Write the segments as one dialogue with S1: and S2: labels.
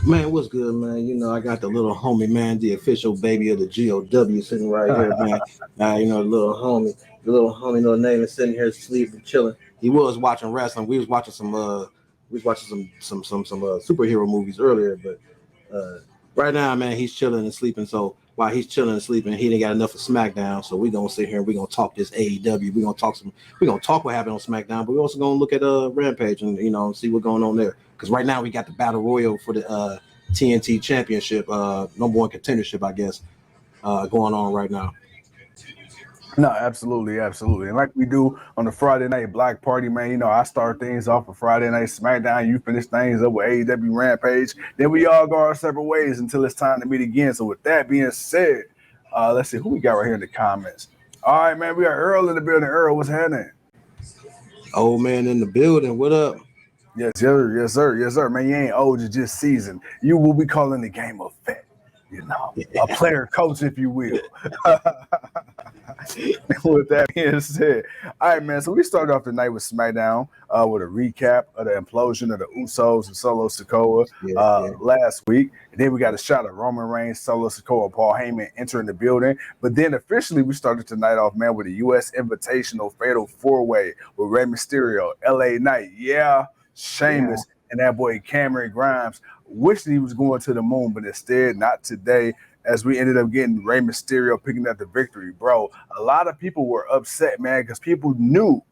S1: Man, what's good, man? You know, I got the little homie, man, the official baby of the GOW sitting right here, man. You know, the little homie, no name is sitting here sleeping, chilling. He was watching wrestling. We was watching some superhero movies earlier, but uh, right now, man, he's chilling and sleeping. So while he's chilling and sleeping, he didn't got enough of SmackDown. So we gonna sit here and we gonna talk this AEW. We gonna talk what happened on SmackDown, but we also gonna look at Rampage and see what's going on there. Because right now we got the battle royal for the TNT Championship, number one contendership, I guess, going on right now.
S2: No, absolutely, absolutely. And like we do on the Friday night block party, man, I start things off with Friday night SmackDown. You finish things up with AEW Rampage. Then we all go our separate ways until it's time to meet again. So with that being said, let's see who we got right here in the comments. All right, man, we got Earl in the building. Earl, what's happening?
S1: Old man in the building. What up?
S2: Yes, sir. Yes, sir. Yes, sir. Man, you ain't old, you're just seasoned. You will be calling the game a vet. A player coach, if you will. With that being said, all right, man. So we started off the night with SmackDown with a recap of the implosion of the Usos and Solo Sikoa last week. And then we got a shot of Roman Reigns, Solo Sikoa, Paul Heyman entering the building. But then officially we started tonight off, man, with a U.S. Invitational Fatal 4-Way with Rey Mysterio, L.A. Knight, Sheamus, and that boy Cameron Grimes. Wished he was going to the moon, but instead, not today, as we ended up getting Rey Mysterio picking up the victory. Bro, a lot of people were upset, man, because people knew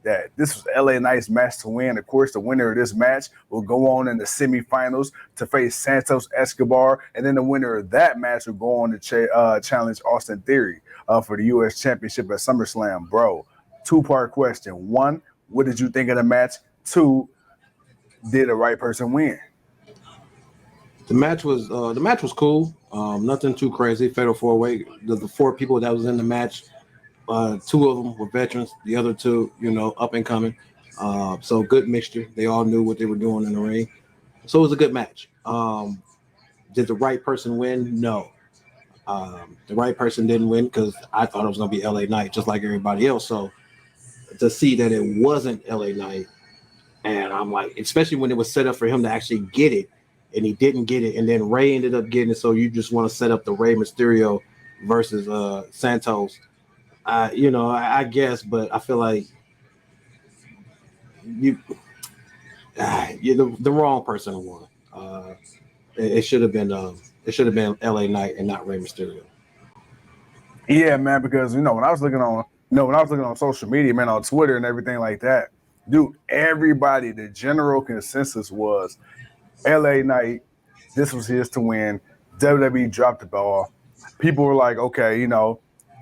S2: that this was LA Knight's match to win. Of course, the winner of this match will go on in the semifinals to face Santos Escobar, and then the winner of that match will go on to challenge Austin Theory for the U.S. Championship at SummerSlam. Bro, two-part question. One, what did you think of the match? Two, did the right person win?
S1: The match was cool. Nothing too crazy. Fatal 4-Way. The four people that was in the match, two of them were veterans. The other two, up and coming. So good mixture. They all knew what they were doing in the ring. So it was a good match. Did the right person win? No. The right person didn't win because I thought it was going to be LA Knight, just like everybody else. So to see that it wasn't LA Knight, and I'm like, especially when it was set up for him to actually get it, and he didn't get it, and then Ray ended up getting it. So you just want to set up the Rey Mysterio versus Santos. I guess, but I feel like you're the wrong person won. It should have been LA Knight and not Rey Mysterio.
S2: Yeah, man, because when I was looking on social media, man, on Twitter and everything like that, dude, everybody, the general consensus was LA Knight, this was his to win. WWE dropped the ball. People were like, okay,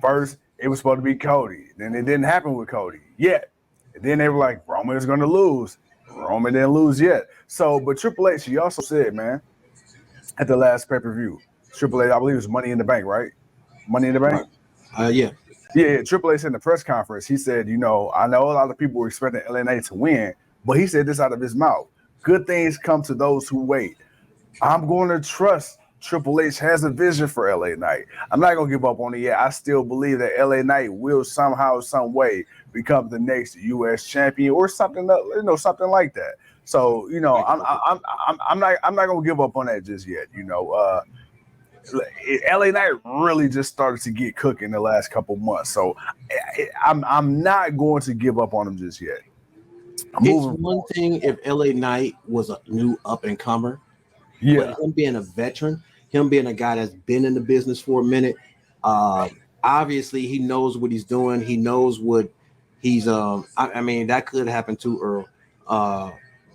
S2: first it was supposed to be Cody. Then it didn't happen with Cody yet. And then they were like, Roman is going to lose. Roman didn't lose yet. So, but Triple H, he also said, man, at the last pay-per-view, Triple H, I believe it was Money in the Bank, right? Money in the Bank?
S1: Yeah.
S2: Yeah, Triple H in the press conference, he said, I know a lot of people were expecting LA Knight to win, but he said this out of his mouth. Good things come to those who wait. I'm going to trust Triple H has a vision for LA Knight. I'm not going to give up on it yet. I still believe that LA Knight will somehow, some way become the next U.S. champion or something, something like that. So, I'm not going to give up on that just yet. LA Knight really just started to get cooking the last couple months. So I'm not going to give up on him just yet.
S1: It's one thing if LA Knight was a new up and comer, but him being a veteran, him being a guy that's been in the business for a minute, obviously he knows what he's doing. He knows what he's. I mean, that could happen too, Earl.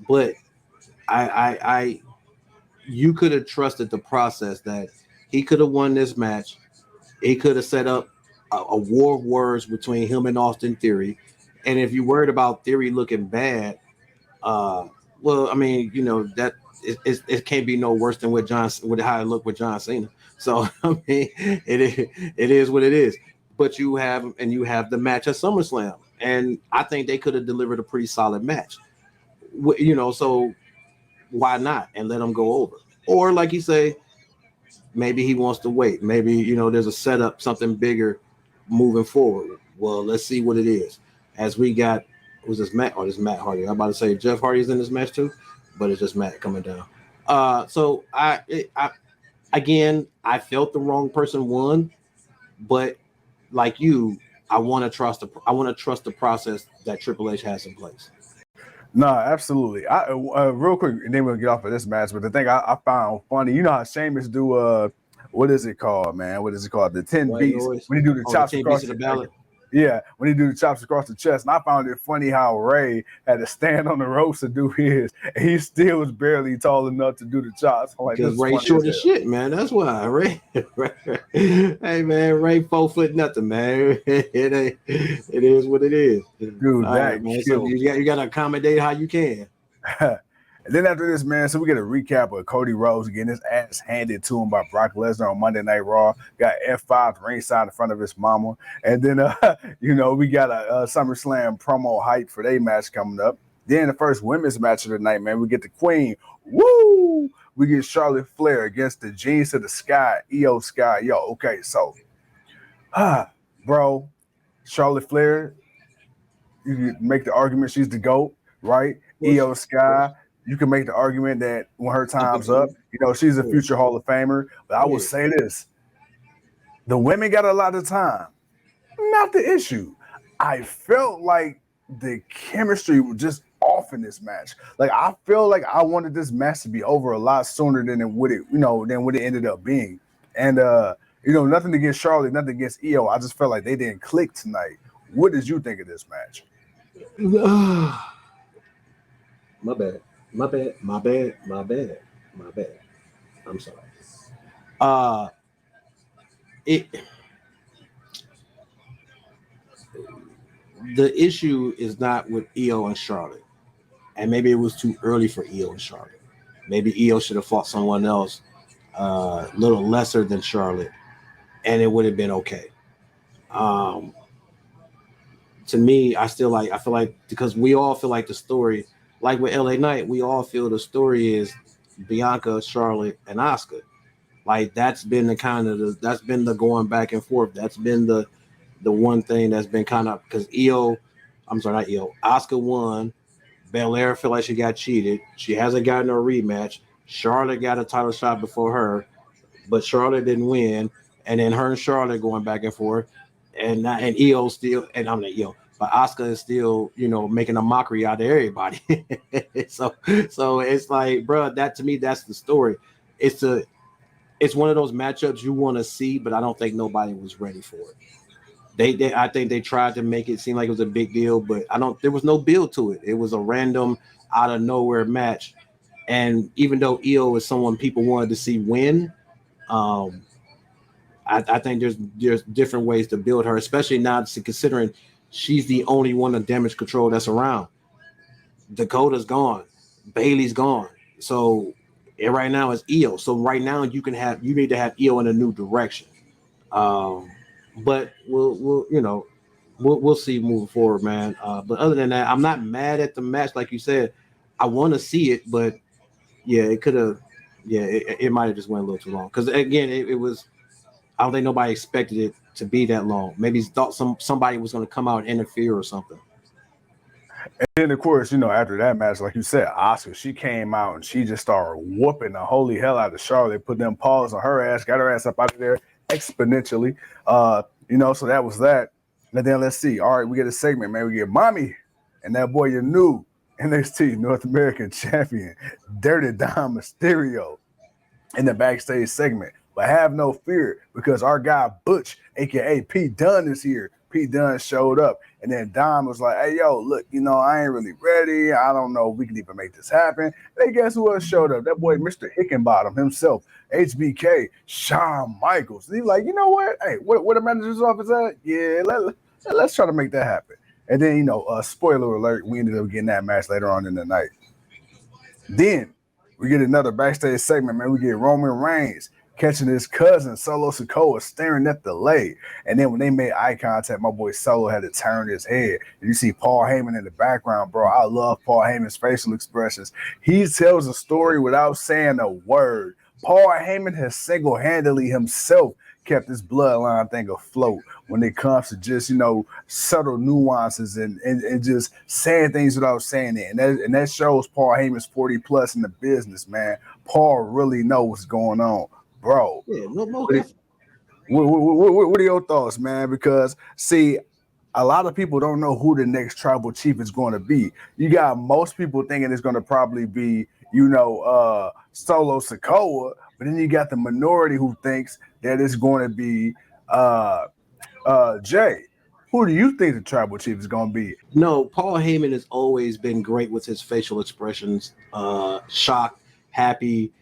S1: But you could have trusted the process that he could have won this match. He could have set up a war of words between him and Austin Theory. And if you're worried about Theory looking bad, well, I mean, that it can't be no worse than with how it looked with John Cena. So I mean, it is what it is. But you have the match at SummerSlam, and I think they could have delivered a pretty solid match. So why not and let him go over? Or like you say, maybe he wants to wait. Maybe there's a setup, something bigger moving forward. Well, let's see what it is. As we got, was this Matt? Or this Matt Hardy? I'm about to say Jeff Hardy's in this match too, but it's just Matt coming down. So again, I felt the wrong person won, but like you, I want to trust the process that Triple H has in place.
S2: No, absolutely. I real quick, and then we'll get off of this match. But the thing I found funny, you know how Sheamus do what is it called, man? What is it called? The 10
S1: White
S2: beats
S1: noise.
S2: when he do the chops
S1: the 10
S2: across
S1: beats of the ballot.
S2: Yeah, when he do the chops across the chest. And I found it funny how Ray had to stand on the ropes to do his, and he still was barely tall enough to do the chops. I'm like,
S1: because Ray short as shit, man. That's why Ray. Hey, man, Ray 4 foot nothing, man. It is what it is,
S2: dude.
S1: Right, man. So you got to accommodate how you can.
S2: And then after this, man, so we get a recap of Cody Rhodes getting his ass handed to him by Brock Lesnar on Monday Night Raw. Got F5 ringside in front of his mama. And then, we got a SummerSlam promo hype for their match coming up. Then the first women's match of the night, man, we get the Queen. Woo! We get Charlotte Flair against the Jeans to the Sky, Io Sky. Yo, okay, so, bro, Charlotte Flair, you can make the argument she's the GOAT, right? Io Sky. You can make the argument that when her time's up, she's a future Hall of Famer. But I will say this. The women got a lot of time. Not the issue. I felt like the chemistry was just off in this match. Like, I feel like I wanted this match to be over a lot sooner than what it ended up being. And, nothing against Charlotte, nothing against Io. I just felt like they didn't click tonight. What did you think of this match?
S1: My bad. I'm sorry. The issue is not with Io and Charlotte, and maybe it was too early for Io and Charlotte. Maybe Io should have fought someone else, a little lesser than Charlotte, and it would have been okay. To me, I feel like because we all feel like the story. Like with LA Knight, we all feel the story is Bianca, Charlotte, and Asuka. Like that's been the going back and forth. That's been the one thing that's been kind of because Asuka won. Belair feel like she got cheated. She hasn't gotten a rematch. Charlotte got a title shot before her, but Charlotte didn't win. And then her and Charlotte going back and forth, and Io still, and I'm not Io. But Asuka is still, making a mockery out of everybody. so it's like, bro, that to me, that's the story. It's one of those matchups you want to see, but I don't think nobody was ready for it. I think they tried to make it seem like it was a big deal, but there was no build to it. It was a random out of nowhere match. And even though Io is someone people wanted to see win, I think there's different ways to build her, especially now considering she's the only one of damage control that's around. Dakota's gone, Bailey's gone, so right now it's Io. So right now you need to have Io in a new direction. But we'll see moving forward, man. But other than that, I'm not mad at the match, like you said. I want to see it, but yeah, it could have. Yeah, it might have just went a little too long because again, it was. I don't think nobody expected it to be that long. Maybe thought somebody was going to come out and interfere or something.
S2: And then, of course, after that match, like you said, Asuka, she came out and she just started whooping the holy hell out of Charlotte, put them paws on her ass, got her ass up out of there exponentially. So that was that. And then let's see. All right, we get a segment, man. We get Mommy and that boy, your new NXT North American champion, Dirty Dom Mysterio, in the backstage segment. But have no fear because our guy Butch, aka Pete Dunne, is here. Pete Dunne showed up, and then Dom was like, "Hey, yo, look, I ain't really ready. I don't know if we can even make this happen." Hey, guess who else showed up? That boy, Mr. Hickenbottom himself, HBK, Shawn Michaels. And he's like, you know what? Hey, where the manager's office at? Yeah, let's try to make that happen. And then, spoiler alert, we ended up getting that match later on in the night. Then we get another backstage segment, man. We get Roman Reigns catching his cousin Solo Sikoa staring at the leg. And then when they made eye contact, my boy Solo had to turn his head. And you see Paul Heyman in the background, bro. I love Paul Heyman's facial expressions. He tells a story without saying a word. Paul Heyman has single-handedly himself kept this bloodline thing afloat when it comes to just, subtle nuances and just saying things without saying it. And that shows Paul Heyman's 40 plus in the business, man. Paul really knows what's going on, bro.
S1: Yeah, no, most
S2: What are your thoughts, man? Because see, a lot of people don't know who the next tribal chief is going to be. You got most people thinking it's going to probably be, Solo Sikoa, but then you got the minority who thinks that it's going to be Jay. Who do you think the tribal chief is going to be?
S1: No, Paul Heyman has always been great with his facial expressions, shocked, happy,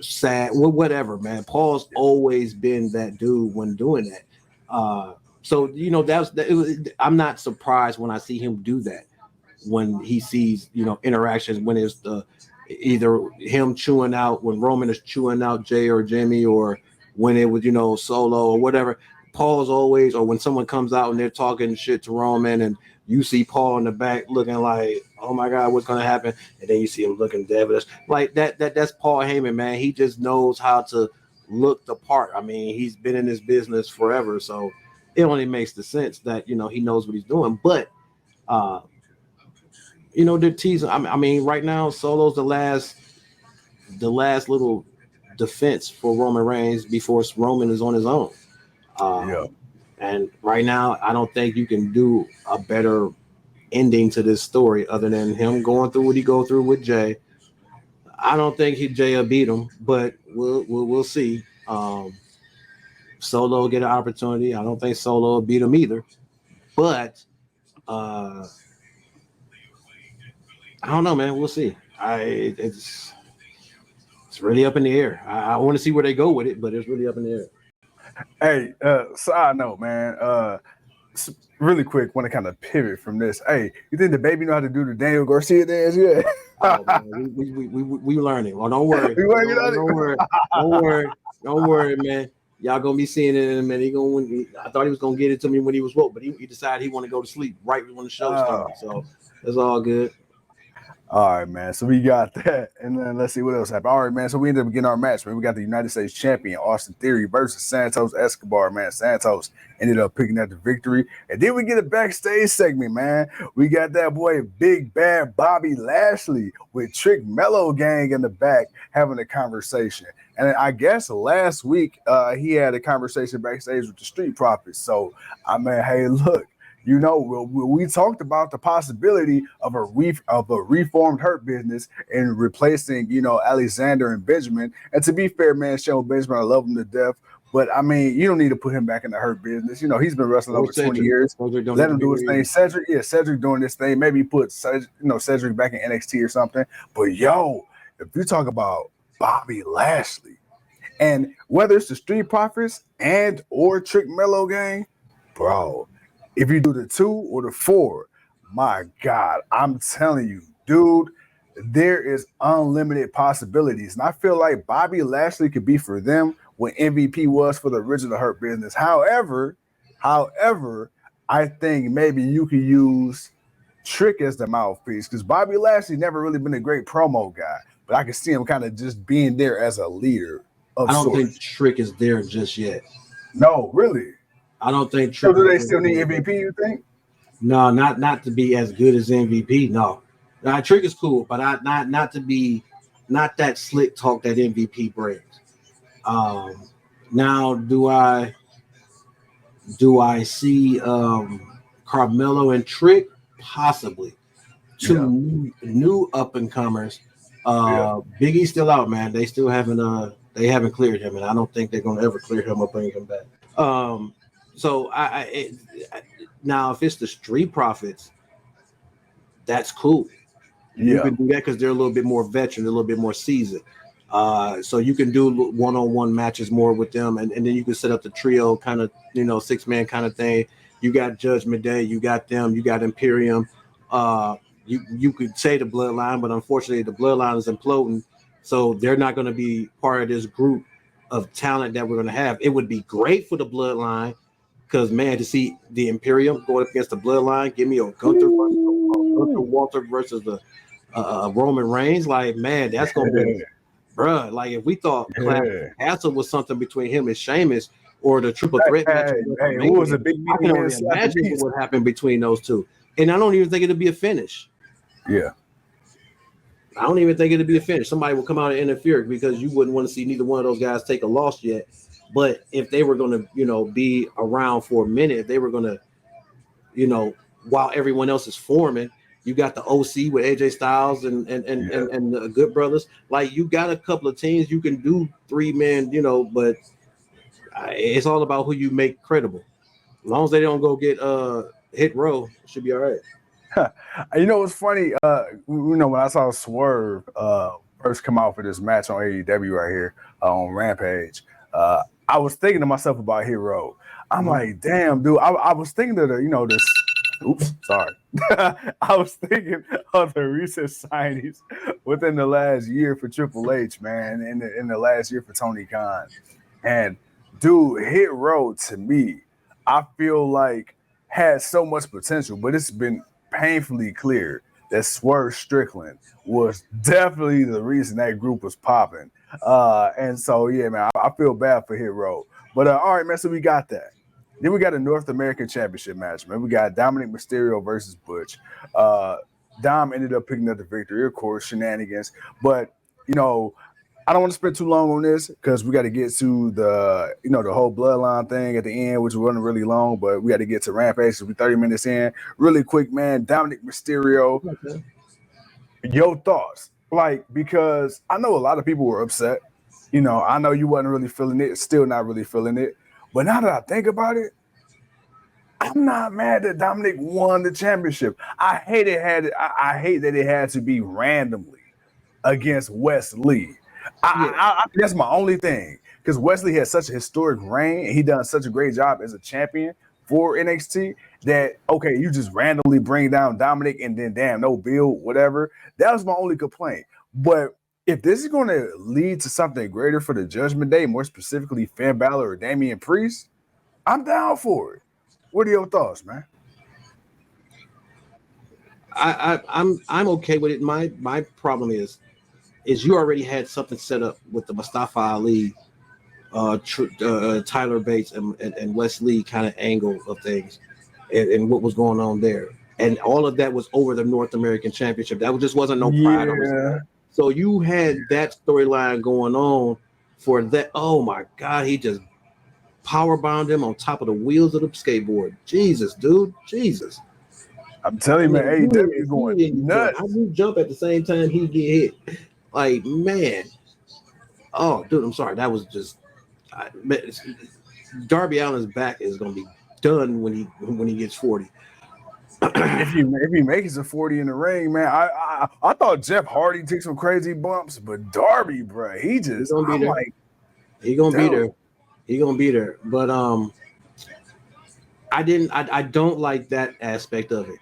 S1: sad, whatever, man. Paul's always been that dude when doing that. So I'm not surprised when I see him do that. When he sees interactions, when it's either him chewing out, when Roman is chewing out Jay or Jimmy, or when it was Solo or whatever. Paul's always, or when someone comes out and they're talking shit to Roman, and you see Paul in the back looking like, oh my God, what's gonna happen? And then you see him looking devilish. Like that's Paul Heyman, man. He just knows how to look the part. I mean, he's been in this business forever, so it only makes the sense that he knows what he's doing. But they're teasing. I mean, right now, Solo's the last little defense for Roman Reigns before Roman is on his own. And right now, I don't think you can do a better ending to this story other than him going through what he go through with Jay. I don't think Jay will beat him, but we'll see. Solo will get an opportunity. I don't think Solo will beat him either, but I don't know, man. We'll see. It's really up in the air. I want to see where they go with it, but it's really up in the air.
S2: Hey, side note, man. Really quick, want to kind of pivot from this. Hey, you think the baby know how to do the Daniel Garcia dance yet?
S1: Oh, man, we learning. Well, don't worry. Don't worry, man. Y'all gonna be seeing it in a minute. I thought he was gonna get it to me when he was woke, but he decided he want to go to sleep right when the show started. So it's all good.
S2: All right, man. So we got that, and then let's see what else happened. All right, man. So we ended up getting our match, man. We got the United States champion Austin Theory versus Santos Escobar, man. Santos ended up picking up the victory, and then we get a backstage segment, man. We got that boy Big Bad Bobby Lashley with Trick Mello Gang in the back having a conversation. And I guess last week he had a conversation backstage with the Street Profits. So I mean, hey, look. We talked about the possibility of a reformed Hurt Business and replacing, Alexander and Benjamin. And to be fair, man, Shelton Benjamin, I love him to death. But I mean, you don't need to put him back in the Hurt Business. He's been wrestling over 20 years. Let him do his thing. Cedric doing this thing. Maybe put Cedric back in NXT or something. But if you talk about Bobby Lashley, and whether it's the Street Profits and or Trick Mello Gang, bro. If you do the 2 or the 4, my God, I'm telling you, dude, there is unlimited possibilities. And I feel like Bobby Lashley could be for them what MVP was for the original Hurt Business. However, I think maybe you could use Trick as the mouthpiece because Bobby Lashley never really been a great promo guy, but I can see him kind of just being there as a leader of sorts.
S1: I don't think Trick is there just yet.
S2: No, really.
S1: I don't think.
S2: So do they still need MVP? You think?
S1: No, not to be as good as MVP. No, Trick is cool, but not to be that slick talk that MVP brings. Now, do I see Carmelo and Trick? Possibly. Two new up and comers. Big E's still out, man. They still haven't cleared him, and I don't think they're gonna ever clear him or bring him back. So now if it's the Street Profits, that's cool. You can do that because they're a little bit more veteran, a little bit more seasoned. So you can do one-on-one matches more with them, and then you can set up the trio kind of, 6-man kind of thing. You got Judgment Day, you got them, you got Imperium. You could say the Bloodline, but unfortunately the Bloodline is imploding, so they're not going to be part of this group of talent that we're going to have. It would be great for the Bloodline. Because, man, to see the Imperium going up against the Bloodline, give me a Gunther Walter versus the Roman Reigns. Like, man, that's going to be, bruh. Like, if we thought Castle was something between him and Sheamus or the triple threat match,
S2: who was a big
S1: I can only imagine what happened between those two. And I don't even think it'll be a finish.
S2: Yeah.
S1: I don't even think it'd be a finish. Somebody will come out and interfere because you wouldn't want to see neither one of those guys take a loss yet. But if they were going to, be around for a minute, if they were going to, while everyone else is forming, you got the OC with AJ Styles and the Good Brothers. Like, you got a couple of teams you can do 3-man, but it's all about who you make credible. As long as they don't go get Hit Row, it should be all right.
S2: You know what's funny? When I saw Swerve first come out for this match on AEW right here on Rampage, I was thinking to myself about Hero. I'm like, damn, dude. I was thinking of this. Oops, sorry. I was thinking of the recent signings within the last year for Triple H, man, in the last year for Tony Khan. And dude, Hit Row to me, I feel like had so much potential, but it's been painfully clear that Swerve Strickland was definitely the reason that group was popping. And so, yeah, man, I feel bad for Hit Row. But all right, man, so we got that. Then we got a North American Championship match, man. We got Dominic Mysterio versus Butch. Dom ended up picking up the victory, of course, shenanigans. But, I don't want to spend too long on this because we got to get to the whole Bloodline thing at the end, which wasn't really long, but we got to get to Rampage. So we're 30 minutes in. Really quick, man. Dominic Mysterio, your thoughts? Like, because I know a lot of people were upset. I know you wasn't really feeling it, still not really feeling it. But now that I think about it, I'm not mad that Dominic won the championship. I hate that it had to be randomly against Wes Lee. I that's my only thing, because Wesley had such a historic reign and he done such a great job as a champion for NXT that, okay, you just randomly bring down Dominic and then damn, no build, whatever. That was my only complaint. But if this is going to lead to something greater for the Judgment Day, more specifically Finn Balor or Damian Priest, I'm down for it. What are your thoughts, man?
S1: I'm okay with it. My problem is you already had something set up with the Mustafa Ali, Tyler Bates, and Wes Lee kind of angle of things, and what was going on there, and all of that was over the North American Championship. That just wasn't no pride.
S2: Yeah.
S1: So you had that storyline going on for that. Oh my God, he just powerbombed him on top of the wheels of the skateboard. Jesus, dude, Jesus.
S2: I'm telling you, man, AEW is going nuts.
S1: How do you jump at the same time he get hit? Like, man. Oh, dude, I'm sorry. That was just Darby Allin's back is gonna be done when he gets 40.
S2: If he makes a 40 in the ring, man, I thought Jeff Hardy took some crazy bumps, but Darby, bro, he gonna be there.
S1: He gonna be there. He gonna be there. But I don't like that aspect of it.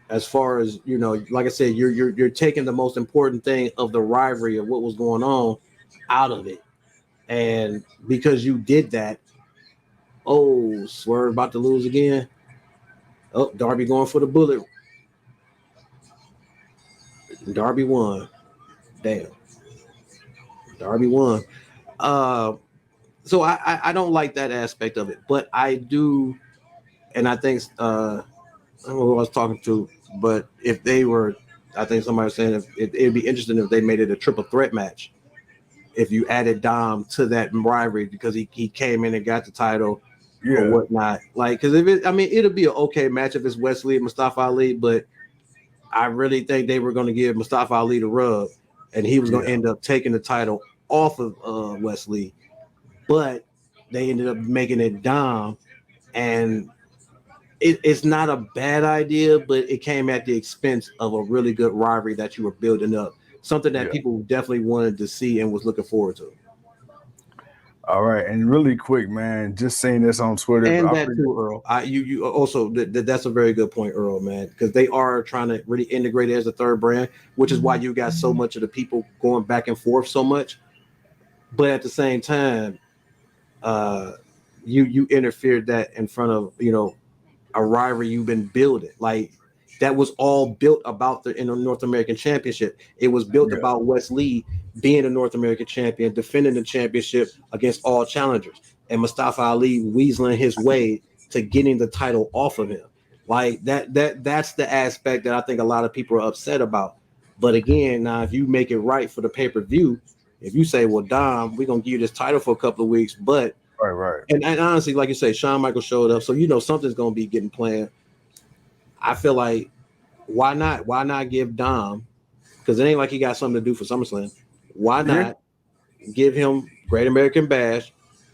S1: As far as, like I said, you're taking the most important thing of the rivalry of what was going on out of it, and because you did that, Swerve about to lose again. Oh, Darby going for the bullet. Darby won. Damn. Darby won. So I don't like that aspect of it, but I do, and I think I don't know who I was talking to, but if they were, I think somebody was saying it'd be interesting if they made it a triple threat match. If you added Dom to that rivalry because he came in and got the title or whatnot, like, because it'll be an okay match if it's Wesley and Mustafa Ali, but I really think they were going to give Mustafa Ali the rub, and he was going to end up taking the title off of Wesley, but they ended up making it Dom, and it's not a bad idea, but it came at the expense of a really good rivalry that you were building up, something that people definitely wanted to see and was looking forward to.
S2: All right, and really quick, man, just saying this on Twitter.
S1: And that too, Earl. You also that's a very good point, Earl, man, because they are trying to really integrate it as a third brand, which is why you got so much of the people going back and forth so much. But at the same time, you interfered that in front of a rivalry you've been building. Like, that was all built about the North American Championship. It was built about Wes Lee being a North American champion, defending the championship against all challengers, and Mustafa Ali weaseling his way to getting the title off of him. Like that's the aspect that I think a lot of people are upset about. But again, now if you make it right for the pay-per-view, if you say, well, Dom, we're gonna give you this title for a couple of weeks, but
S2: right.
S1: And honestly, like you say, Shawn Michaels showed up, so you know something's gonna be getting planned. I feel like why not? Why not give Dom? Because it ain't like he got something to do for SummerSlam. Why not give him Great American Bash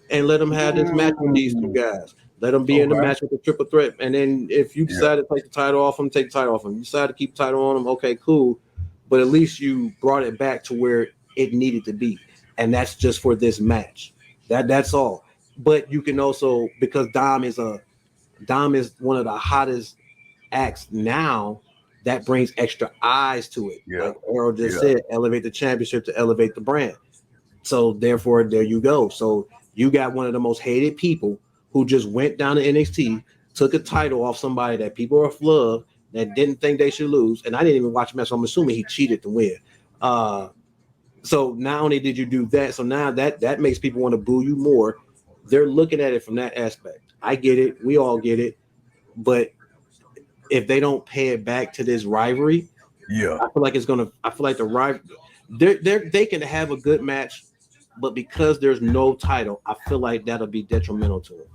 S1: and let him have this match with these two guys? Let him be in the match with the triple threat. And then if you decide to take the title off him, take the title off him. You decide to keep the title on him, okay, cool. But at least you brought it back to where it needed to be. And that's just for this match. That's all. But you can also, because Dom is one of the hottest acts now, that brings extra eyes to it. Like Earl just said, elevate the championship to elevate the brand. So therefore, there you go. So you got one of the most hated people who just went down to NXT, took a title off somebody that people are love, that didn't think they should lose. And I didn't even watch the match, so I'm assuming he cheated to win. So not only did you do that, so now that makes people want to boo you more. They're looking at it from that aspect. I get it. We all get it. But if they don't pay it back to this rivalry, I feel like the rivalry, they can have a good match, but because there's no title, I feel like that'll be detrimental to it.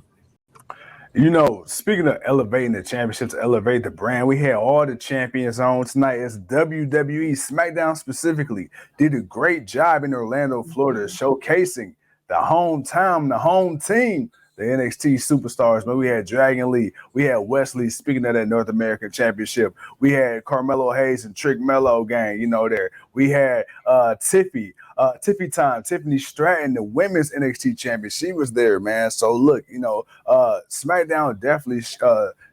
S2: You know, speaking of elevating the championships, elevate the brand, we had all the champions on tonight. As WWE SmackDown specifically did a great job in Orlando, Florida, showcasing the hometown, the home team, the NXT superstars. Man, we had Dragon Lee, we had Wesley, speaking of that North American Championship. We had Carmelo Hayes and Trick Mello gang, you know, there. We had Tiffany Stratton, the women's NXT champion. She was there, man. So look, you know, SmackDown definitely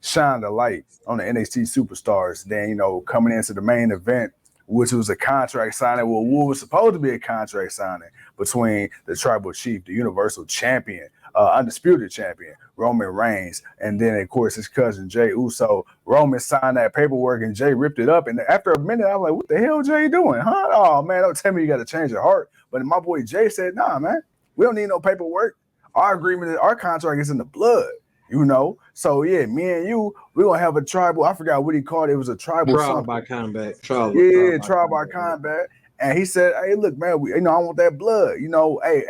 S2: shined a light on the NXT superstars. Then, you know, coming into the main event, which was a contract signing, well, what was supposed to be a contract signing between the Tribal Chief, the Universal Champion, undisputed champion, Roman Reigns, and then, of course, his cousin, Jey Uso. Roman signed that paperwork, and Jey ripped it up. And after a minute, I was like, what the hell Jey doing, huh? Oh, man, don't tell me you got to change your heart. But my boy Jey said, nah, man, we don't need no paperwork. Our agreement, our contract is in the blood, you know? So, yeah, me and you, we're going to have a tribal, I forgot what he called it. It was a tribal
S1: trial
S2: something.
S1: by combat.
S2: Trial by combat. And he said, hey, look, man, I want that blood. You know, hey,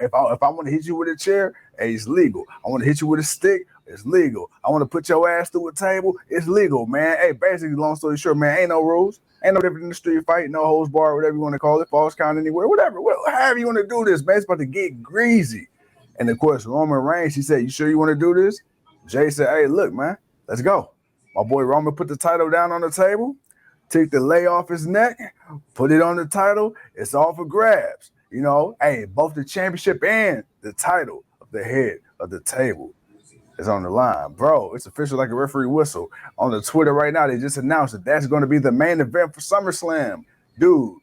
S2: if I want to hit you with a chair, hey, it's legal. I want to hit you with a stick, it's legal. I want to put your ass through a table, it's legal, man. Hey, basically, long story short, man, ain't no rules. Ain't no different in the street fight, no holds bar, whatever you want to call it, false count anywhere, whatever. However you want to do this, man, it's about to get greasy. And, of course, Roman Reigns, he said, you sure you want to do this? Jey said, hey, look, man, let's go. My boy Roman put the title down on the table, took the lay off his neck, put it on the title. It's all for grabs. You know, hey, both the championship and the title of the head of the table is on the line. Bro, it's official like a referee whistle. On the Twitter right now, they just announced that that's going to be the main event for SummerSlam. Dude,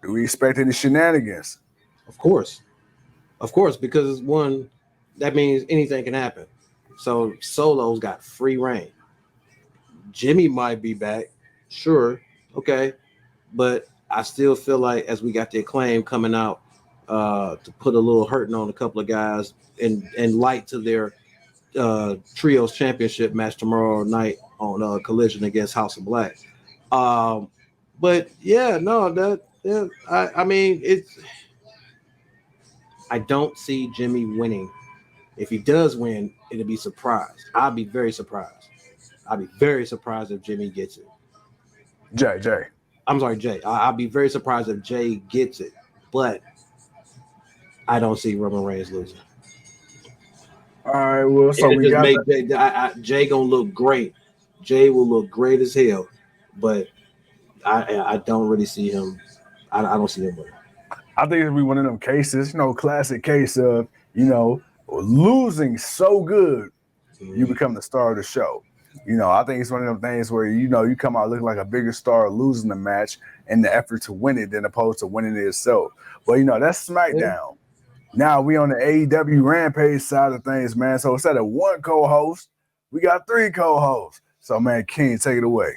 S2: do we expect any shenanigans?
S1: Of course, because one, that means anything can happen. So Solo's got free reign. Jimmy might be back. Sure, okay, but I still feel like as we got the Acclaim coming out to put a little hurting on a couple of guys and light to their trios championship match tomorrow night on Collision against House of Black. But yeah, no, I mean it's. I don't see Jimmy winning. If he does win, it'll be surprised. I'll be very surprised. I'll be very surprised if Jimmy gets it.
S2: Jay.
S1: I'm sorry, Jay. I'll be very surprised if Jay gets it, but I don't see Roman Reigns losing.
S2: All right, well, so we got
S1: Jay gonna look great. Jay will look great as hell, but I don't really see him. I don't see him winning.
S2: I think it'll be one of them cases, you know, classic case of, you know, losing so good, you become the star of the show. You know, I think it's one of them things where, you know, you come out looking like a bigger star losing the match in the effort to win it than opposed to winning it itself. But, you know, that's SmackDown. Yeah. Now we on the AEW Rampage side of things, man. So instead of one co-host, we got 3 co-hosts. So, man, King, take it away.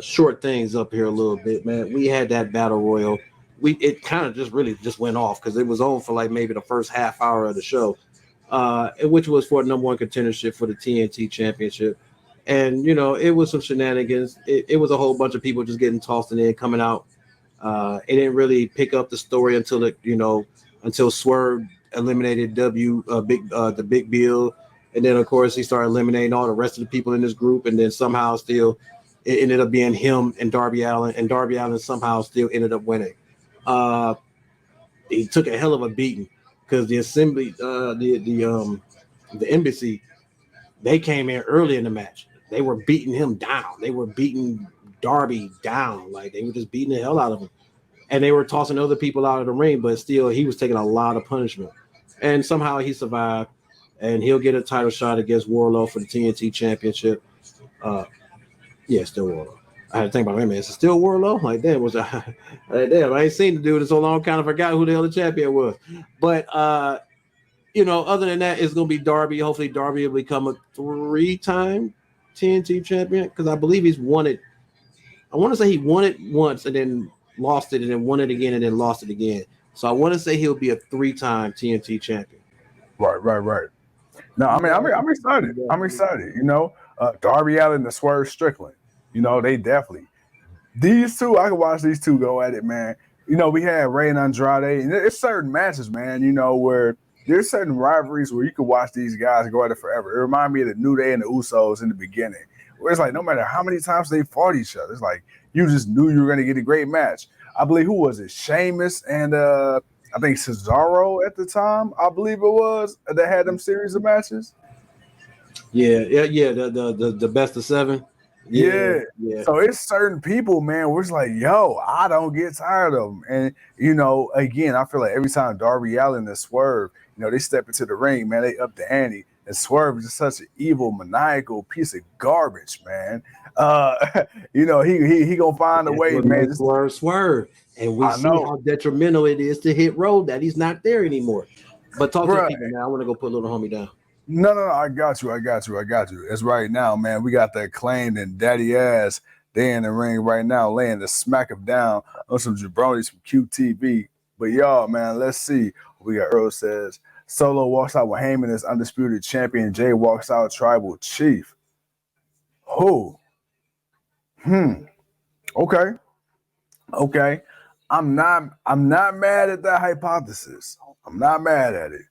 S1: Short things up here a little bit, man. We had that battle royal. It kind of just went off because it was on for like maybe the first half hour of the show, which was for number 1 contendership for the TNT Championship. And you know, it was some shenanigans. It was a whole bunch of people just getting tossed in there, coming out. It didn't really pick up the story until until Swerve eliminated the Big Bill, and then of course he started eliminating all the rest of the people in this group, and then somehow still it ended up being him and Darby Allin, and Darby Allin somehow still ended up winning. Uh, he took a hell of a beating because the assembly, the embassy, they came in early in the match. They were beating him down. They were beating Darby down. Like they were just beating the hell out of him. And they were tossing other people out of the ring, but still he was taking a lot of punishment. And somehow he survived. And he'll get a title shot against Wardlow for the TNT Championship. Yeah, still Wardlow. I had to think about, wait a minute, is it still Wardlow? Like, damn, damn, I ain't seen the dude in so long, kind of forgot who the hell the champion was. But other than that, it's gonna be Darby. Hopefully, Darby will become a 3-time TNT champion because I believe he's won it. I want to say he won it once and then lost it and then won it again and then lost it again. So I want to say he'll be a 3-time TNT champion.
S2: Right. No, I mean, I'm excited. I'm excited. Darby Allin and Swerve Strickland. They definitely. These two, I can watch these two go at it, man. We had Rey and Andrade, and there's certain matches, man, where there's certain rivalries where you can watch these guys go at it forever. It reminded me of the New Day and the Usos in the beginning, where it's like no matter how many times they fought each other, it's like you just knew you were going to get a great match. I believe, who was it? Sheamus and I think Cesaro at the time, I believe it was, that had them series of matches.
S1: Yeah. The best of 7.
S2: Yeah. So it's certain people, man, where it's like, yo, I don't get tired of them. And, again, I feel like every time Darby Allin and Swerve, they step into the ring, man, they up the ante. And Swerve is just such an evil, maniacal piece of garbage, man. He gonna find a way, man.
S1: Swerve. And we see how detrimental it is to Hit Row that he's not there anymore. But talk to the people now. I want to go put little homie down.
S2: No, I got you. It's right now, man. We got that Claimed and Daddy Ass. They in the ring right now, laying the smack of down on some jabronis from QTV. But y'all, man, let's see. We got Earl says, Solo walks out with Heyman as undisputed champion. Jay walks out tribal chief. Who? Okay. I'm not mad at that hypothesis. I'm not mad at it.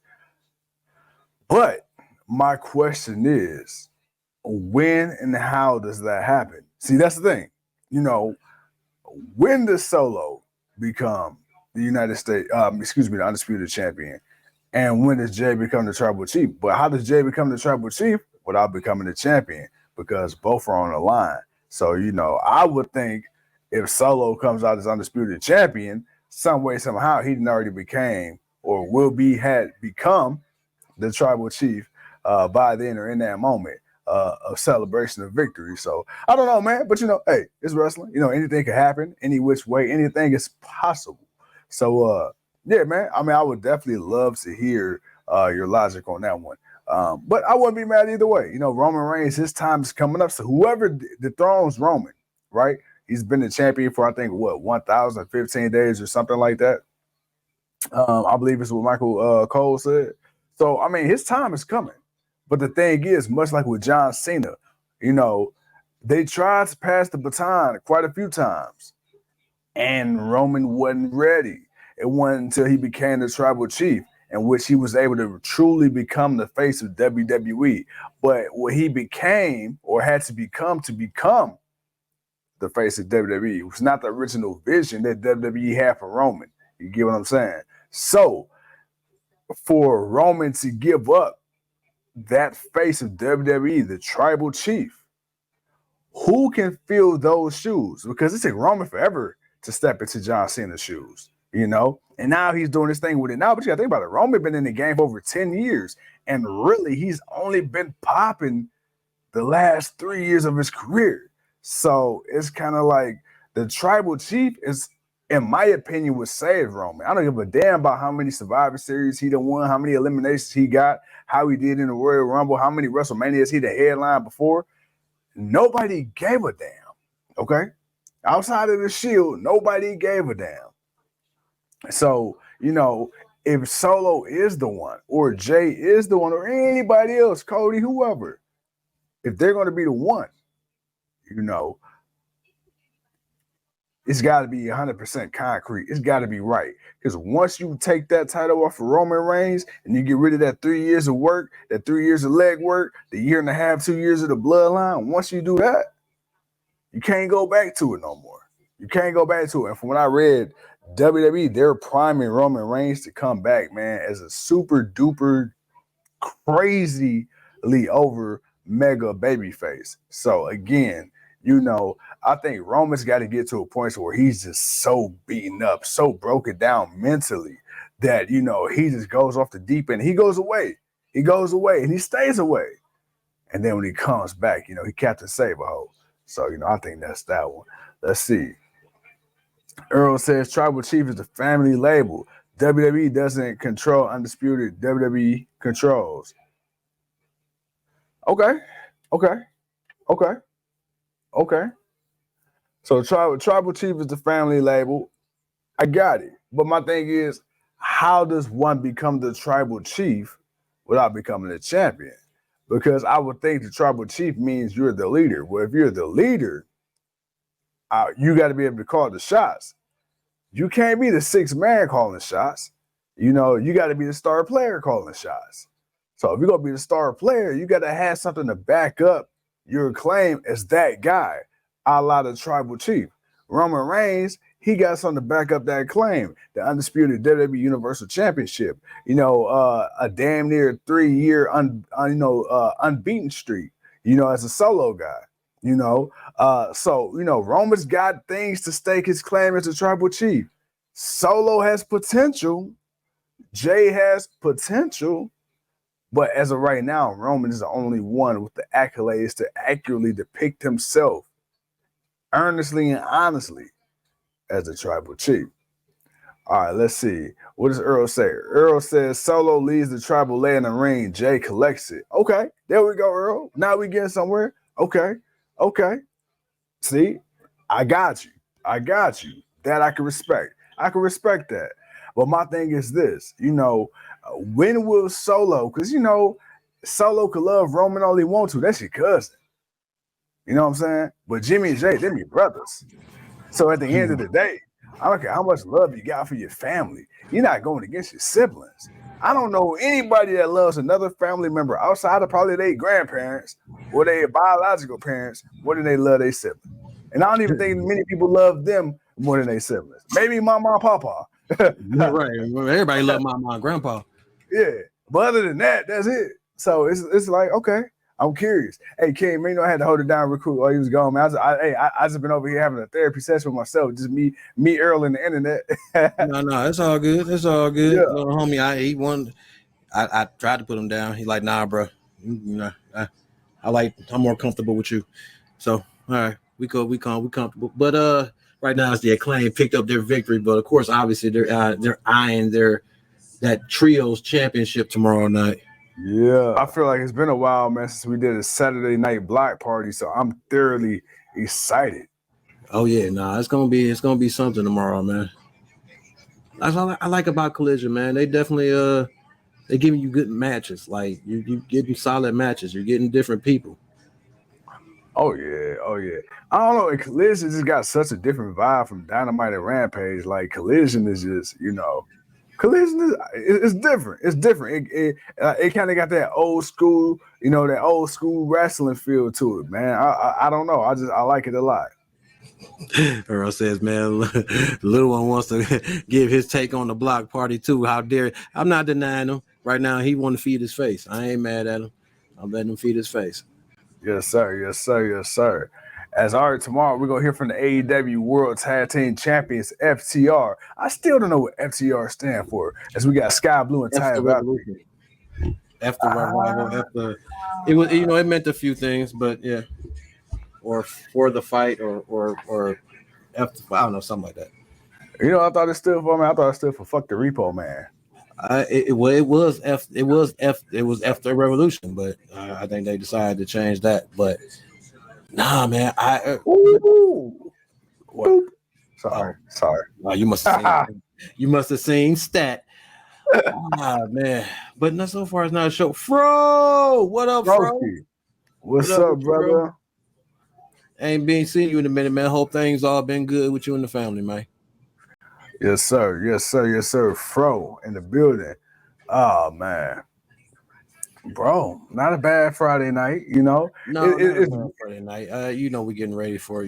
S2: But my question is, when and how does that happen? See, that's the thing. When does Solo become the the undisputed champion? And when does Jay become the tribal chief? But how does Jay become the tribal chief without becoming the champion? Because both are on the line. So, I would think if Solo comes out as undisputed champion, some way, somehow, he already became or had become the tribal chief by then or in that moment of celebration of victory. So I don't know, man, but hey, it's wrestling. Anything can happen, any which way, anything is possible. So yeah, man. I mean, I would definitely love to hear your logic on that one. But I wouldn't be mad either way. Roman Reigns, his time is coming up. So whoever dethrones Roman, right? He's been the champion for I think 1,015 days or something like that. I believe it's what Michael Cole said. So I mean, his time is coming. But the thing is, much like with John Cena, they tried to pass the baton quite a few times, and Roman wasn't ready. It wasn't until he became the tribal chief, in which he was able to truly become the face of WWE. But what he became or had to become the face of WWE was not the original vision that WWE had for Roman. You get what I'm saying? So for Roman to give up that face of WWE, the tribal chief, who can fill those shoes? Because it took Roman forever to step into John Cena's shoes, and now he's doing this thing with it now. But you gotta think about it. Roman been in the game for over 10 years, and really he's only been popping the last 3 years of his career. So it's kind of like the tribal chief is, in my opinion, would save Roman. I don't give a damn about how many Survivor Series he done won, how many eliminations he got, how he did in the Royal Rumble, how many WrestleManias he done headlined before. Nobody gave a damn, okay? Outside of the Shield, nobody gave a damn. So, if Solo is the one, or Jay is the one, or anybody else, Cody, whoever, if they're going to be the one, you know, it's got to be 100% concrete. It's got to be right. Because once you take that title off of Roman Reigns and you get rid of that 3 years of work, that 3 years of leg work, the year and a half, 2 years of the bloodline, once you do that, you can't go back to it no more. You can't go back to it. And from what I read, WWE, they're priming Roman Reigns to come back, man, as a super duper crazily over mega babyface. So again, you know, I think Roman's got to get to a point where he's just so beaten up, so broken down mentally that, you know, he just goes off the deep end. He goes away. He goes away and he stays away. And then when he comes back, you know, he Captain Saberho. So, you know, I think that's that one. Let's see. Earl says Tribal Chief is the family label. WWE doesn't control Undisputed. WWE controls. Okay. So Tribal Chief is the family label. I got it. But my thing is, how does one become the Tribal Chief without becoming a champion? Because I would think the Tribal Chief means you're the leader. Well, if you're the leader, you got to be able to call the shots. You can't be the sixth man calling shots. You know, you got to be the star player calling shots. So if you're going to be the star player, you got to have something to back up your claim as that guy, a la the Tribal Chief. Roman Reigns, he got something to back up that claim, the undisputed WWE Universal Championship. You know, a damn near 3-year unbeaten streak, you know, as a solo guy. You know, so, you know, Roman's got things to stake his claim as a Tribal Chief. Solo has potential. Jay has potential. But as of right now, Roman is the only one with the accolades to accurately depict himself earnestly and honestly as the Tribal Chief. All right, let's see. What does Earl say? Earl says Solo leads the Tribal lay in the ring. Jay collects it. Okay, there we go, Earl. Now we getting somewhere. Okay. See, I got you. That I can respect. I can respect that. But my thing is this, you know, when will Solo, because, you know, Solo could love Roman all he wants to. That's your cousin. You know what I'm saying? But Jimmy and Jay, they're your brothers. So at the end of the day, I don't care how much love you got for your family. You're not going against your siblings. I don't know anybody that loves another family member outside of probably their grandparents or their biological parents more than they love their siblings. And I don't even think many people love them more than their siblings. Maybe mama and papa.
S1: Right. Everybody love mama and grandpa.
S2: Yeah. But other than that, that's it. So it's like, okay, I'm curious. Hey, King, man, you know, I had to hold it down real quick while he was gone, man. I just been over here having a therapy session with myself, just me, Earl, and the internet.
S1: No, it's all good. It's all good.
S2: Yeah.
S1: Little homie, I tried to put him down. He like, nah, bro. You know, I'm more comfortable with you. So, all right, we comfortable. But right now it's the Acclaim picked up their victory. But of course, obviously they're eyeing that trios championship tomorrow night.
S2: Yeah, I feel like it's been a while, man, since we did a Saturday night block party. So I'm thoroughly excited.
S1: Oh yeah, it's gonna be something tomorrow, man. That's all I like about Collision, man. They definitely they're giving you good matches. Like you getting solid matches. You're getting different people.
S2: Oh yeah. I don't know. Collision just got such a different vibe from Dynamite and Rampage. Like Collision is just, you know, Collision is different. It's different. It kind of got that old school, you know, that old school wrestling feel to it, man. I don't know. I like it a lot.
S1: Earl says, man, little one wants to give his take on the block party too. How dare I'm not denying him. Right now, he want to feed his face. I ain't mad at him. I'm letting him feed his face.
S2: Yes, sir. As tomorrow we're gonna hear from the AEW World Tag Team Champions FTR. I still don't know what FTR stand for, as we got Sky Blue and Ty Valkyrie.
S1: After revival, it was, you know, it meant a few things, but yeah, or for the fight, or after, I don't know, something like that.
S2: You know, I thought it stood for fuck the repo man.
S1: It was after Revolution, but I think they decided to change that. But nah, man,
S2: Sorry.
S1: Wow, you must have seen Stat. Man, but not so far. It's not a show. Fro, what up, Fro?
S2: What's
S1: What up
S2: up,
S1: with you, bro?
S2: brother?
S1: Ain't been seeing you in a minute, man. Hope things all been good with you and the family, man.
S2: Yes, sir. Yes, sir. Yes, sir. Fro in the building. Oh man, bro, not a bad Friday night. You know,
S1: No, not a bad Friday night. You know, we're getting ready for,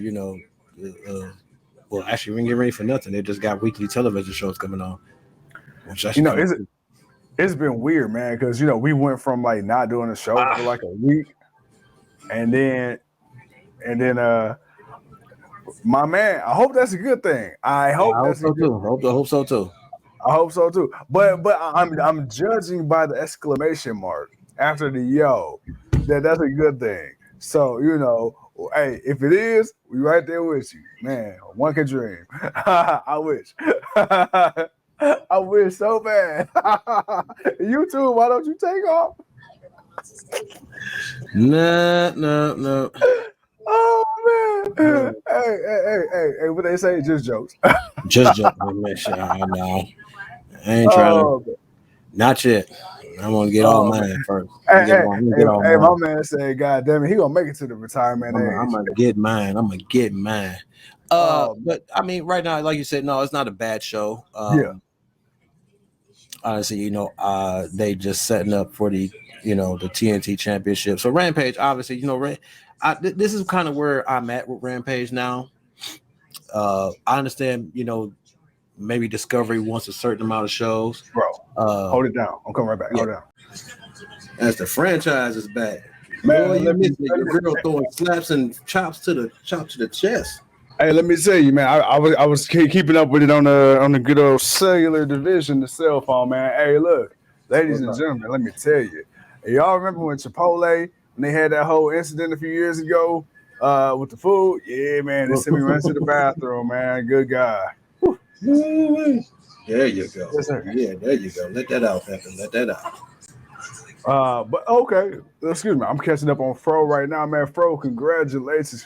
S1: well, actually, we ain't getting ready for nothing. They just got weekly television shows coming on. Which
S2: you know, it's been weird, man, because we went from like not doing a show for like a week, and then my man, I hope that's a good thing. I hope that's a good thing.
S1: I hope so too.
S2: I hope so too. But I'm judging by the exclamation mark after the yo that's a good thing. So hey, if it is, we right there with you, man. One can dream. I wish. I wish so bad. You too. Why don't you take off?
S1: No.
S2: Oh man. Hey, what they say? Just jokes.
S1: Just joking, man. No. I ain't trying to. Not yet. I'm gonna get all mine first.
S2: Hey, my man said, "God damn it, he gonna make it to the retirement age."
S1: I'm gonna get mine. But I mean, right now, like you said, no, it's not a bad show.
S2: Yeah.
S1: Honestly, they just setting up for the TNT Championship. So Rampage, obviously, this is kind of where I'm at with Rampage now. I understand, maybe Discovery wants a certain amount of shows.
S2: Bro, hold it down. I'm coming right back. Hold it down.
S1: As the franchise is back,
S2: man,
S1: boy, you missing it. Your girl throwing slaps and chops to the chest.
S2: Hey, let me tell you, man. I was keeping up with it on the good old cellular division, the cell phone, man. Hey, look, ladies and gentlemen, let me tell you. Y'all remember when Chipotle, when they had that whole incident a few years ago with the food? Yeah, man, they sent me right to the bathroom, man. Good guy.
S1: There you go.
S2: Yes, sir.
S1: Yeah, there you go. Let that out, Pepper. Let that out.
S2: But okay, excuse me. I'm catching up on Fro right now, man. Fro, congratulations.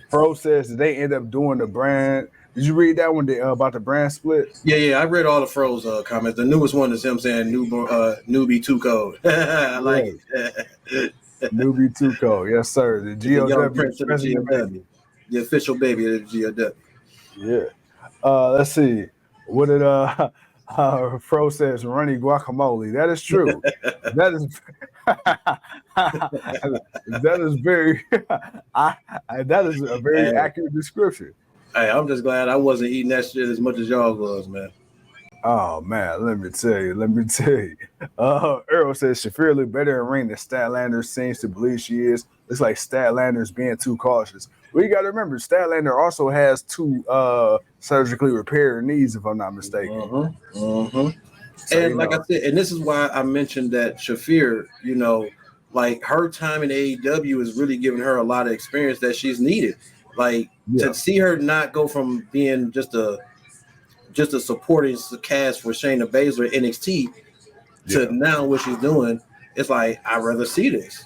S2: Fro says that they end up doing the brand. Did you read that one about the brand split?
S1: Yeah. I read all the Fro's comments. The newest one is him saying newbie 2 code. I like it.
S2: Newbie 2 code, yes, sir. The GOW,
S1: the official baby of the GOW.
S2: Yeah. Let's see. What did Fro says? Runny guacamole. That is true. That is very. That is a very accurate description.
S1: Hey, I'm just glad I wasn't eating that shit as much as y'all was, man.
S2: Oh man, let me tell you. Earl says Shafir looked better in ring than Statlander seems to believe she is. Looks like Statlander's being too cautious. Well, you got to remember, Statlander also has 2 surgically repaired knees, if I'm not mistaken.
S1: So, and like I said, and this is why I mentioned that Shafir, like her time in AEW is really giving her a lot of experience that she's needed. Like to see her not go from being just a supporting cast for Shayna Baszler at NXT to now what she's doing, it's like I'd rather see this.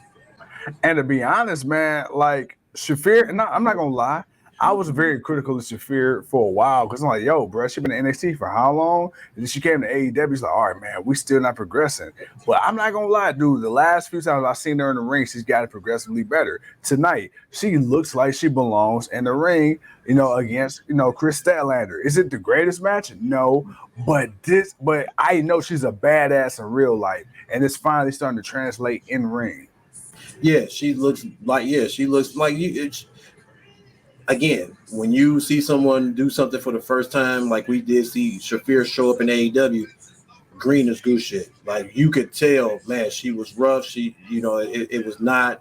S2: And to be honest, man, like Shafir, I'm not gonna lie, I was very critical of Shafir for a while because I'm like, yo, bro, she been in NXT for how long? And then she came to AEW. She's like, all right, man, we still not progressing. But I'm not gonna lie, dude. The last few times I've seen her in the ring, she's gotten progressively better. Tonight, she looks like she belongs in the ring, against Chris Statlander. Is it the greatest match? No, but I know she's a badass in real life, and it's finally starting to translate in ring.
S1: Yeah, she looks like you. Again, when you see someone do something for the first time, like we did see Shafir show up in AEW, green as goose shit. Like you could tell, man, she was rough. She, it was not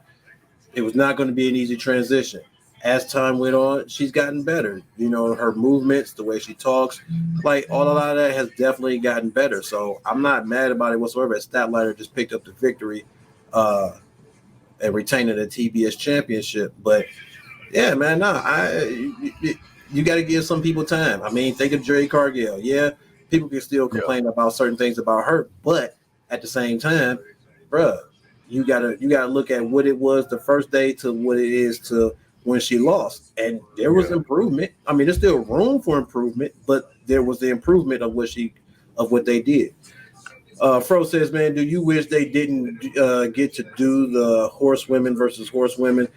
S1: going to be an easy transition. As time went on, she's gotten better. Her movements, the way she talks, like a lot of that has definitely gotten better. So I'm not mad about it whatsoever. Statlander just picked up the victory and retaining the TBS championship, but. Yeah, man, you got to give some people time. I mean, think of Jerry Cargill. Yeah, people can still complain about certain things about her, but at the same time, bruh, you gotta look at what it was the first day to what it is to when she lost, and there was improvement. I mean, there's still room for improvement, but there was the improvement of what they did. Fro says, man, do you wish they didn't get to do the horsewomen versus horsewomen?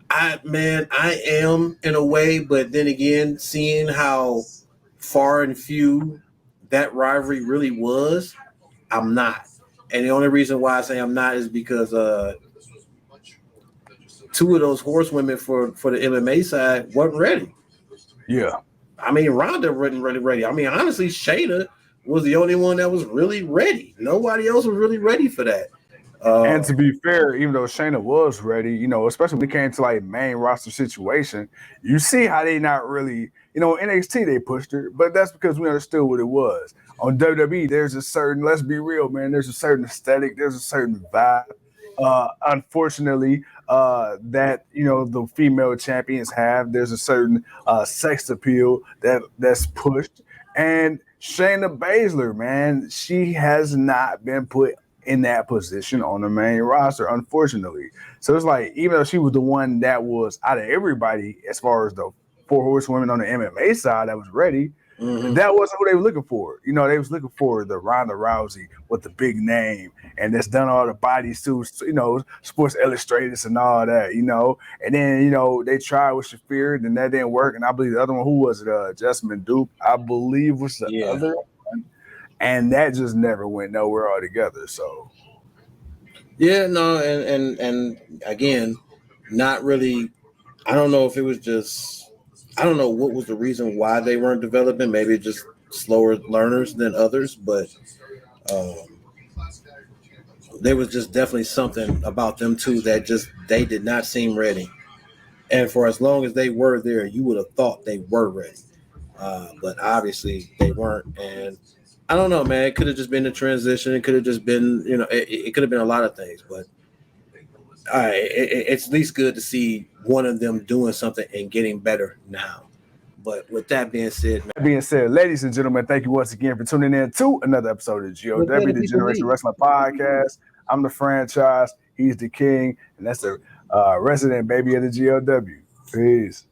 S1: I am in a way, but then again, seeing how far and few that rivalry really was, I'm not. And the only reason why I say I'm not is because two of those horsewomen for the MMA side weren't ready.
S2: Yeah.
S1: I mean, Ronda wasn't really ready. I mean, honestly, Shayna was the only one that was really ready. Nobody else was really ready for that.
S2: And to be fair, even though Shayna was ready, you know, especially when it came to like main roster situation, you see how they not really, you know, NXT they pushed her, but that's because we understood what it was. On WWE, there's a certain, let's be real, man, there's a certain aesthetic, there's a certain vibe. Unfortunately, that you know the female champions have. There's a certain sex appeal that's pushed, and Shayna Baszler, man, she has not been put in that position on the main roster, unfortunately. So it's like, even though she was the one that was out of everybody, as far as the 4 horsewomen on the MMA side that was ready, that wasn't what they were looking for. You know, they was looking for the Ronda Rousey with the big name and that's done all the bodysuits, you know, Sports Illustrated and all that, you know. And then, you know, they tried with Shafir, and that didn't work. And I believe the other one, who was it? Jessamine Duke, I believe was the other one. And that just never went nowhere altogether. So,
S1: yeah, no, and again, not really. I don't know if it was just. I don't know what was the reason why they weren't developing. Maybe just slower learners than others, but there was just definitely something about them too that just they did not seem ready. And for as long as they were there, you would have thought they were ready, but obviously they weren't. And I don't know, man. It could have just been the transition. It could have just been, you know, it could have been a lot of things. But it's at least good to see one of them doing something and getting better now. But with that being said,
S2: ladies and gentlemen, thank you once again for tuning in to another episode of GOW, the Generation Wrestling Podcast. I'm the franchise. He's the king, and that's the resident baby of the GOW. Peace.